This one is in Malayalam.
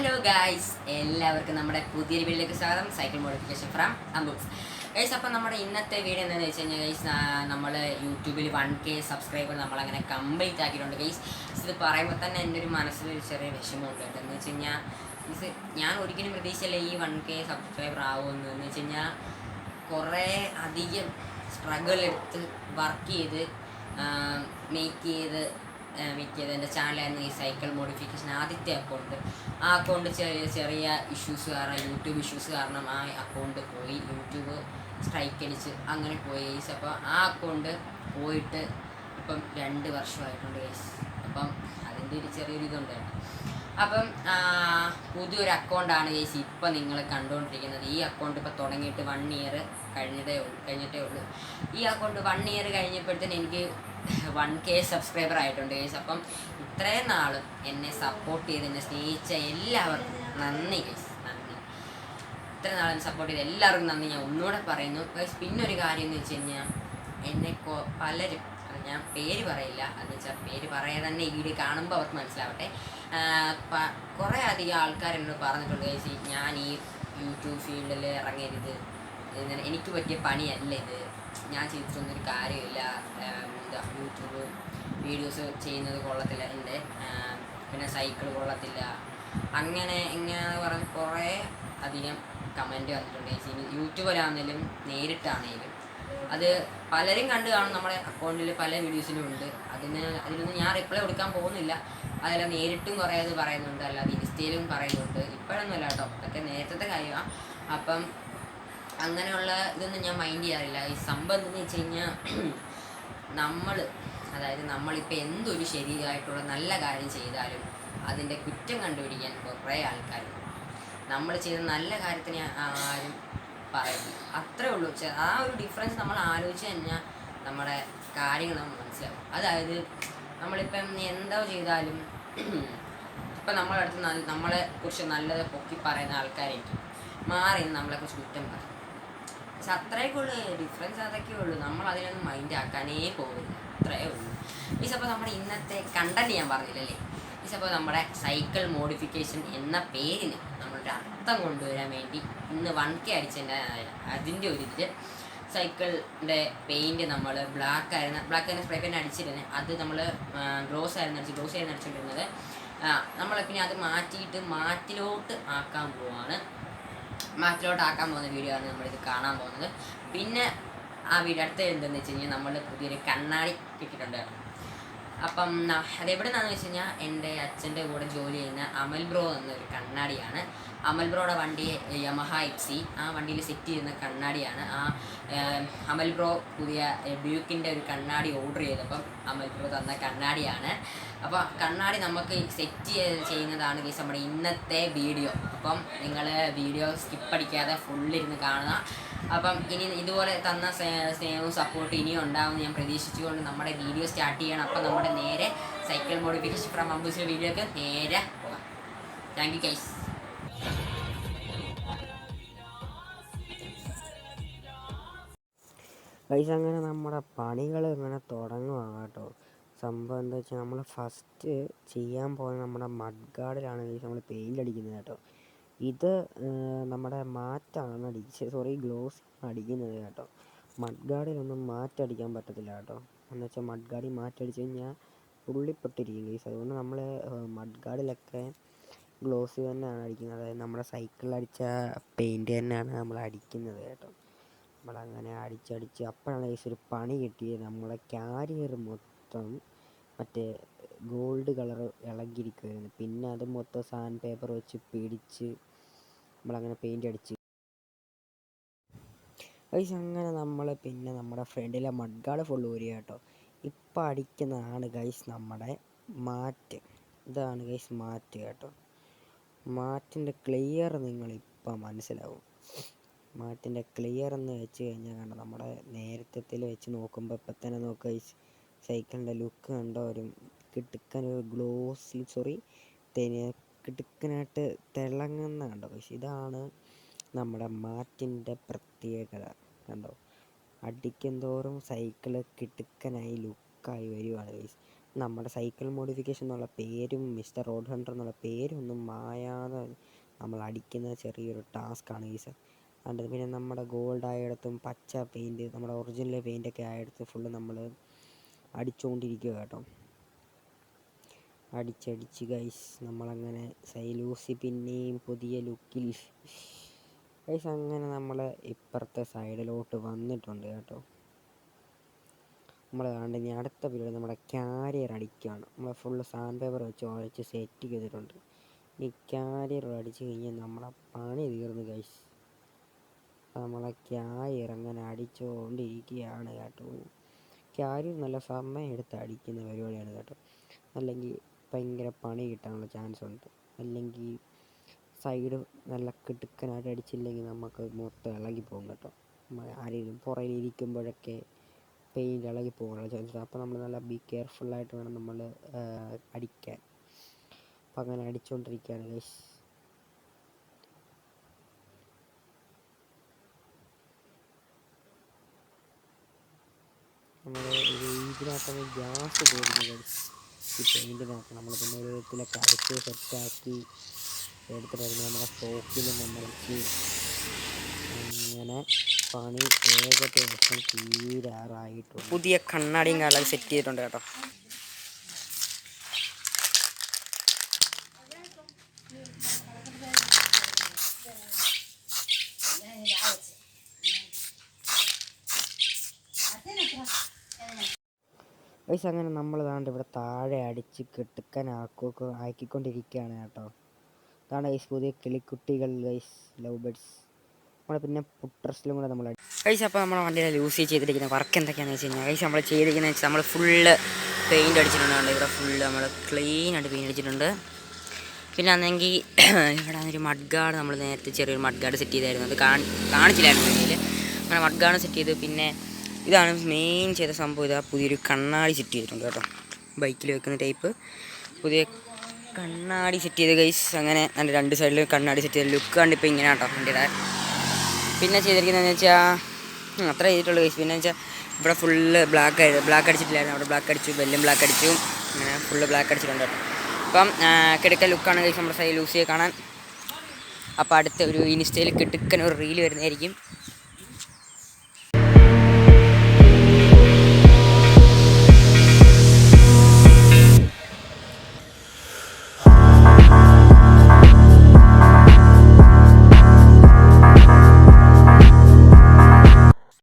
ഹലോ ഗായ്സ്, എല്ലാവർക്കും നമ്മുടെ പുതിയൊരു വീഡിയോയിലേക്ക് സ്വാഗതം. Cycle modification from Ambus guys. അപ്പം നമ്മുടെ ഇന്നത്തെ വീഡിയോ എന്താണെന്ന് വെച്ച് കഴിഞ്ഞാൽ ഗൈസ്, നമ്മൾ യൂട്യൂബിൽ 1K സബ്സ്ക്രൈബർ നമ്മളങ്ങനെ കംപ്ലീറ്റ് ആക്കിയിട്ടുണ്ട് ഗൈസ്. ഇത് പറയുമ്പോൾ തന്നെ എൻ്റെ ഒരു മനസ്സിലൊരു ചെറിയ വിഷമമുണ്ട് കേട്ടോ. എന്ന് വെച്ച് കഴിഞ്ഞാൽ ഞാൻ ഒരിക്കലും പ്രതീക്ഷയില്ല ഈ 1K സബ്സ്ക്രൈബർ ആവുമെന്ന്. എന്ന് വെച്ച് കഴിഞ്ഞാൽ കുറേ അധികം സ്ട്രഗിൾ എടുത്ത് വർക്ക് ചെയ്ത് മേക്ക് ചെയ്ത് എൻ്റെ ചാനലായിരുന്നു ഈ സൈക്കിൾ മോഡിഫിക്കേഷൻ ആദ്യത്തെ അക്കൗണ്ട്. ആ അക്കൗണ്ട് ചെറിയ ചെറിയ ഇഷ്യൂസ് കാരണം, യൂട്യൂബ് ഇഷ്യൂസ് കാരണം ആ അക്കൗണ്ട് പോയി. യൂട്യൂബ് സ്ട്രൈക്ക് അടിച്ച് അങ്ങനെ പോയി ഗൈസ്. അപ്പോൾ ആ അക്കൗണ്ട് പോയിട്ട് ഇപ്പം 2 വർഷമായിട്ടുണ്ട് ഗൈസ്. അപ്പം അതിൻ്റെ ഒരു ചെറിയൊരു ഇതുണ്ട്. അപ്പം പുതിയൊരു അക്കൗണ്ടാണ് ഗൈസ് ഇപ്പം നിങ്ങൾ കണ്ടുകൊണ്ടിരിക്കുന്നത്. ഈ അക്കൗണ്ട് ഇപ്പോൾ തുടങ്ങിയിട്ട് 1 ഇയർ കഴിഞ്ഞിട്ടേ ഉള്ളൂ. ഈ അക്കൗണ്ട് 1 ഇയർ കഴിഞ്ഞപ്പോഴത്തേന് എനിക്ക് 1K സബ്സ്ക്രൈബർ ആയിട്ടുണ്ട് ഗൈസ്. അപ്പം ഇത്രയും നാളും എന്നെ സപ്പോർട്ട് ചെയ്ത് എന്നെ സ്നേഹിച്ച എല്ലാവർക്കും നന്ദി ഗൈസ്, നന്ദി. ഇത്രയും നാളും സപ്പോർട്ട് ചെയ്ത് എല്ലാവർക്കും നന്ദി ഞാൻ ഒന്നുകൂടെ പറയുന്നു ഗൈസ്. പിന്നെ ഒരു കാര്യം എന്ന് വെച്ച് കഴിഞ്ഞാൽ എന്നെ പലരും, ഞാൻ പേര് പറയില്ല, എന്ന് വെച്ചാൽ പേര് പറയാതെ തന്നെ ഈ വീഡിയോ കാണുമ്പോൾ അവർക്ക് മനസ്സിലാവട്ടെ. കുറേ അധികം ആൾക്കാർ എന്നോട് പറഞ്ഞിട്ടുണ്ട് ഗൈസ്, ഞാൻ ഈ യൂട്യൂബ് ഫീൽഡിൽ ഇറങ്ങരുത്, എനിക്ക് പറ്റിയ പണിയല്ല ഇത്, ഞാൻ ചെയ്തിട്ടൊന്നൊരു കാര്യമില്ല, യൂട്യൂബ് വീഡിയോസ് ചെയ്യുന്നത് കൊള്ളത്തില്ല, എൻ്റെ പിന്നെ സൈക്കിൾ കൊള്ളത്തില്ല, അങ്ങനെ ഇങ്ങനെ പറഞ്ഞ് കുറേ അധികം കമൻറ്റ് വന്നിട്ടുണ്ട് ഗൈസ്. യൂട്യൂബിലാണെങ്കിലും നേരിട്ടാണെങ്കിലും അത് പലരും കണ്ടു കാണും. നമ്മുടെ അക്കൗണ്ടിൽ പല വീഡിയോസിലും ഉണ്ട്. അതിനൊന്നും ഞാൻ റിപ്ലൈ കൊടുക്കാൻ പോകുന്നില്ല. അതെല്ലാം നേരിട്ടും കുറേ അത് പറയുന്നുണ്ട്, അല്ലാതെ ഇൻസ്റ്റയിലും പറയുന്നുണ്ട്. ഇപ്പോഴൊന്നുമല്ല കേട്ടോ, അതൊക്കെ നേരത്തെ കാര്യമാണ്. അപ്പം അങ്ങനെയുള്ള ഇതൊന്നും ഞാൻ മൈൻഡ് ചെയ്യാറില്ല. ഈ സംഭവം എന്തെന്ന് വെച്ച് കഴിഞ്ഞാൽ നമ്മളിപ്പോൾ എന്തൊരു ശരിയായിട്ടുള്ള നല്ല കാര്യം ചെയ്താലും അതിൻ്റെ കുറ്റം കണ്ടുപിടിക്കാൻ കുറേ ആൾക്കാരുണ്ട്. നമ്മൾ ചെയ്ത നല്ല കാര്യത്തിന് ആരും പറയില്ല, അത്രേ ഉള്ളൂ. ആ ഒരു ഡിഫറൻസ് നമ്മൾ ആലോചിച്ച് കഴിഞ്ഞാൽ നമ്മുടെ കാര്യങ്ങൾ നമ്മൾ മനസ്സിലാവും. അതായത് നമ്മളിപ്പം എന്തോ ചെയ്താലും ഇപ്പം നമ്മളടുത്ത് നമ്മളെ കുറിച്ച് നല്ലത് പൊക്കി പറയുന്ന ആൾക്കാരായിരിക്കും മാറി നമ്മളെക്കുറിച്ച് കുറ്റം പറയും. പക്ഷെ അത്രയൊക്കെ ഉള്ളൂ ഡിഫറൻസ്, അതൊക്കെ ഉള്ളൂ. നമ്മൾ അതിലൊന്നും മൈൻഡ് ആക്കാനേ പോകില്ല, അത്രയേ ഉള്ളൂ. അപ്പോൾ നമ്മുടെ ഇന്നത്തെ കണ്ടന്റ് ഞാൻ പറഞ്ഞില്ലല്ലേ. അപ്പോൾ നമ്മുടെ സൈക്കിൾ മോഡിഫിക്കേഷൻ എന്ന പേരിന് നമ്മളൊരു അർത്ഥം കൊണ്ടുവരാൻ വേണ്ടി ഇന്ന് 1K അടിച്ചതിൻ്റെ അതിൻ്റെ ഒരു ഇതിൽ സൈക്കിളിൻ്റെ പെയിൻറ്റ് നമ്മൾ ബ്ലാക്ക് ആയിരുന്നു സ്പ്രേ പെയിൻറ്റ് അടിച്ചിരുന്നത്. അത് നമ്മൾ ഗ്ലോസ് ആയിരുന്നു അടിച്ചുകൊണ്ടിരുന്നത്. നമ്മൾ പിന്നെ അത് മാറ്റിലോട്ട് ആക്കാൻ പോകുന്ന വീഡിയോ ആണ് നമ്മളിത് കാണാൻ പോകുന്നത്. പിന്നെ ആ വീഡിയോ അടുത്ത എന്തെന്ന് വെച്ച് കഴിഞ്ഞാൽ നമ്മൾ പുതിയൊരു കണ്ണാടി കിട്ടിയിട്ടുണ്ടായിരുന്നു. അപ്പം അതെവിടെ നിന്നാണെന്ന് വെച്ച് കഴിഞ്ഞാൽ എൻ്റെ അച്ഛൻ്റെ കൂടെ ജോലി ചെയ്യുന്ന അമൽ ബ്രോ എന്നൊരു കണ്ണാടിയാണ്. അമൽ ബ്രോയുടെ വണ്ടി യമഹ XC, ആ വണ്ടിയിൽ സെറ്റ് ചെയ്യുന്ന കണ്ണാടിയാണ്. അമൽ ബ്രോ പുതിയ ഡ്യൂക്കിൻ്റെ ഒരു കണ്ണാടി ഓർഡർ ചെയ്തപ്പം അമൽ ബ്രോ തന്ന കണ്ണാടിയാണ്. അപ്പോൾ കണ്ണാടി നമുക്ക് സെറ്റ് ചെയ്യുന്നതാണ് ഗൈസ് നമ്മുടെ ഇന്നത്തെ വീഡിയോ. അപ്പം നിങ്ങൾ വീഡിയോ സ്കിപ്പ് അടിക്കാതെ ഫുള്ളിരുന്ന് കാണുക. അപ്പം ഇനി ഇതുപോലെ തന്ന സ്നേഹവും സപ്പോർട്ടും ഇനിയും ഉണ്ടാവുമെന്ന് ഞാൻ പ്രതീക്ഷിച്ചുകൊണ്ട് നമ്മുടെ വീഡിയോ സ്റ്റാർട്ട് ചെയ്യണം. അപ്പം നമ്മുടെ നേരെ സൈക്കിൾ മോഡിഫിക്കേഷൻ ഫ്രം അംബൂസിൻ്റെ വീഡിയോക്ക് നേരെ പോകാം. Thank you guys. ഗൈസ്, അങ്ങനെ നമ്മുടെ പണികൾ ഇങ്ങനെ തുടങ്ങുവാണ് കേട്ടോ. സംഭവം എന്താ വെച്ചാൽ നമ്മൾ ഫസ്റ്റ് ചെയ്യാൻ പോകുന്നത് നമ്മുടെ മഡ് ഗാർഡിലാണ് ഗൈസ് നമ്മൾ പെയിൻ്റ് അടിക്കുന്നത് കേട്ടോ. ഇത് നമ്മുടെ ഗ്ലോസ് അടിക്കുന്നത് കേട്ടോ. മഡ് ഗാർഡിലൊന്നും മാറ്റടിക്കാൻ പറ്റത്തില്ല കേട്ടോ. എന്ന് വെച്ചാൽ മഡ് ഗാർഡിൽ മാറ്റടിച്ച് കഴിഞ്ഞാൽ പുള്ളിപ്പെട്ടിരിക്കും ഗൈസ്. അതുകൊണ്ട് നമ്മൾ മഡ് ഗാർഡിലൊക്കെ ഗ്ലോസ് തന്നെയാണ് അടിക്കുന്നത്. അതായത് നമ്മുടെ സൈക്കിളിൽ അടിച്ച പെയിൻറ്റ് തന്നെയാണ് നമ്മൾ അടിക്കുന്നത് കേട്ടോ. നമ്മളങ്ങനെ അടിച്ചടിച്ച് അപ്പോഴാണ് ഗൈസ് ഒരു പണി കിട്ടിയത്. നമ്മളെ ക്യാരിയർ മൊത്തം മറ്റേ ഗോൾഡ് കളർ ഇളകിയിരിക്കുമായിരുന്നു. പിന്നെ അത് മൊത്തം സാൻഡ് പേപ്പർ വെച്ച് പിടിച്ച് നമ്മളങ്ങനെ പെയിൻ്റ് അടിച്ച് ഗൈസ്. അങ്ങനെ നമ്മൾ പിന്നെ നമ്മുടെ ഫ്രണ്ടിലെ മഡ് ഗാർഡ് ഫുൾ ഊരിയ കേട്ടോ. ഇപ്പം അടിക്കുന്നതാണ് ഗൈസ് നമ്മുടെ മാറ്റ്. ഇതാണ് ഗൈസ് മാറ്റ് കേട്ടോ. മാറ്റിൻ്റെ ക്ലിയർ നിങ്ങളിപ്പം മനസ്സിലാവും. മാറ്റിൻ്റെ ക്ലിയർ എന്ന് വെച്ച് കഴിഞ്ഞാൽ കണ്ടോ, നമ്മുടെ നേരത്തെ വെച്ച് നോക്കുമ്പോൾ ഇപ്പം തന്നെ നോക്കുക സൈക്കിളിൻ്റെ ലുക്ക് കണ്ടോ. ഒരു കിടുക്കനായിട്ട് തിളങ്ങുന്ന കണ്ടോ ഗൈസ്. ഇതാണ് നമ്മുടെ മാറ്റിൻ്റെ പ്രത്യേകത കണ്ടോ. അടിക്കും തോറും സൈക്കിള് കിടുക്കനായി ലുക്കായി വരുവാണ് ഗൈസ്. നമ്മുടെ സൈക്കിൾ മോഡിഫിക്കേഷൻ എന്നുള്ള പേരും മിസ്റ്റർ റോഡ് ഹണ്ടർ എന്നുള്ള പേരൊന്നും മായാതെ നമ്മൾ അടിക്കുന്ന ചെറിയൊരു ടാസ്ക്കാണ് ഗൈസ്. അതുകൊണ്ട് പിന്നെ നമ്മുടെ ഗോൾഡ് ആയിടത്തും പച്ച പെയിൻറ്റ്, നമ്മുടെ ഒറിജിനൽ പെയിൻറ്റൊക്കെ ആയിടത്ത് ഫുള്ള് നമ്മൾ അടിച്ചുകൊണ്ടിരിക്കുക കേട്ടോ. അടിച്ചടിച്ച് ഗൈസ് നമ്മളങ്ങനെ സൈലൂസി പിന്നെയും പുതിയ ലുക്കിൽ ഗൈസ് അങ്ങനെ നമ്മൾ ഇപ്പുറത്തെ സൈഡിലോട്ട് വന്നിട്ടുണ്ട് കേട്ടോ. നമ്മൾ കണ്ട് ഇനി അടുത്ത പരിപാടി നമ്മുടെ ക്യാരിയർ അടിക്കുകയാണ്. നമ്മൾ ഫുള്ള് സാൻഡ് പേപ്പർ വെച്ച് ഉഴച്ച് സെറ്റ് ചെയ്തിട്ടുണ്ട്. ഈ ക്യാരിയർ അടിച്ച് കഴിഞ്ഞാൽ നമ്മളെ പണി തീർന്നു ഗൈസ്. നമ്മളെ ക്യാരിയർ അങ്ങനെ അടിച്ചുകൊണ്ടിരിക്കുകയാണ് കേട്ടോ. ക്യാരിയർ നല്ല സമയം എടുത്ത് അടിക്കുന്ന പരിപാടിയാണ് കേട്ടോ. അല്ലെങ്കിൽ ഭയങ്കര പണി കിട്ടാനുള്ള ചാൻസ് ഉണ്ട്. അല്ലെങ്കിൽ സൈഡ് നല്ല കിടുക്കനായിട്ട് അടിച്ചില്ലെങ്കിൽ നമുക്ക് മൊത്തം ഇളകി പോകും കേട്ടോ. ആരെങ്കിലും പുറകിലിരിക്കുമ്പോഴൊക്കെ പെയിൻറ്റ് ഇളകി പോകാനുള്ള ചാൻസ് ഉണ്ട്. അപ്പോൾ നമ്മൾ നല്ല കെയർഫുള്ളായിട്ട് വേണം നമ്മൾ അടിക്കാൻ. അപ്പോൾ അങ്ങനെ അടിച്ചുകൊണ്ടിരിക്കുകയാണ് ഗൈസ്. നമ്മൾ ഇതിനകത്ത് ഗ്യാസ് പോയിരുന്നു ഗൈസ്. ഈ പെയിൻറ്റിനകത്ത് നമ്മൾ പിന്നെ ഒരു വിധത്തിലൊക്കെ അടിച്ച് സെറ്റാക്കി എടുത്തിട്ടായിരുന്നു നമ്മുടെ സ്റ്റോക്കിൽ നമ്മൾക്ക് അങ്ങനെ പണി ഏകദേശം തീരാറായിട്ടുണ്ട്. പുതിയ കണ്ണാടിയും കാലം സെറ്റ് ചെയ്തിട്ടുണ്ട് കേട്ടോ. ഗൈസ് അങ്ങനെ നമ്മൾ താണ്ട് ഇവിടെ താഴെ അടിച്ച് ആക്കിക്കൊണ്ടിരിക്കുകയാണ് കേട്ടോ. അതാണ് ഗൈസ് പുതിയ കിളിക്കുട്ടികൾ ഗൈസ്, ലവ് ബേഡ്സ്. നമ്മൾ പിന്നെ പുട്രസിലും കൂടെ നമ്മൾ ഗൈസ്. അപ്പോൾ നമ്മുടെ വണ്ടിയിൽ യൂസ് ചെയ്തിരിക്കുന്ന വർക്ക് എന്തൊക്കെയാണെന്ന് വെച്ച് കഴിഞ്ഞാൽ ഗൈസ് നമ്മൾ ചെയ്തിരിക്കുന്നത് വെച്ചാൽ നമ്മൾ ഫുള്ള് പെയിൻറ്റ് അടിച്ചിട്ടുണ്ട്. ഇവിടെ ഫുള്ള് നമ്മൾ ക്ലീനായിട്ട് പെയിൻറ്റ് അടിച്ചിട്ടുണ്ട്. പിന്നെ ആണെങ്കിൽ ഇവിടെ ഒരു മഡ് ഗാർഡ് നമ്മൾ നേരത്തെ ചെറിയൊരു മഡ് ഗാർഡ് സെറ്റ് ചെയ്തായിരുന്നു. അത് കാണിച്ചില്ലായിരുന്നു വീഡിയോയിൽ. അങ്ങനെ മഡ് ഗാർഡ് സെറ്റ് ചെയ്തു. പിന്നെ ഇതാണ് മെയിൻ ചെയ്ത സംഭവം. ഇതാ പുതിയൊരു കണ്ണാടി സെറ്റ് ചെയ്തിട്ടുണ്ട് കേട്ടോ. ബൈക്കിൽ വെക്കുന്ന ടൈപ്പ് പുതിയ കണ്ണാടി സെറ്റ് ചെയ്ത് ഗൈസ്. അങ്ങനെ എൻ്റെ രണ്ട് സൈഡിൽ കണ്ണാടി സെറ്റ് ചെയ്ത് ലുക്ക് കണ്ടിപ്പോൾ ഇങ്ങനെ കേട്ടോ വണ്ടിയുടെ. പിന്നെ ചെയ്തിരിക്കുന്നതെന്ന് വെച്ചാൽ അത്ര ചെയ്തിട്ടുള്ളൂ ഗൈസ്. പിന്നെ വെച്ചാൽ ഇവിടെ ഫുള്ള് ബ്ലാക്ക് അടിച്ചിട്ടില്ലായിരുന്നു. അവിടെ ബ്ലാക്ക് അടിച്ചു, ബെല്ലും ബ്ലാക്ക് അടിച്ചു. അങ്ങനെ ഫുള്ള് ബ്ലാക്ക് അടിച്ചിട്ടുണ്ട് കേട്ടോ. അപ്പം കിടക്ക ലുക്കാണ് ഗൈസ് നമ്മുടെ സൈഡ് ലൂസിയെ കാണാൻ. അപ്പോൾ അടുത്ത ഒരു ഇൻസ്റ്റയിൽ കിടക്കൻ ഒരു റീല് വരുന്നതായിരിക്കും.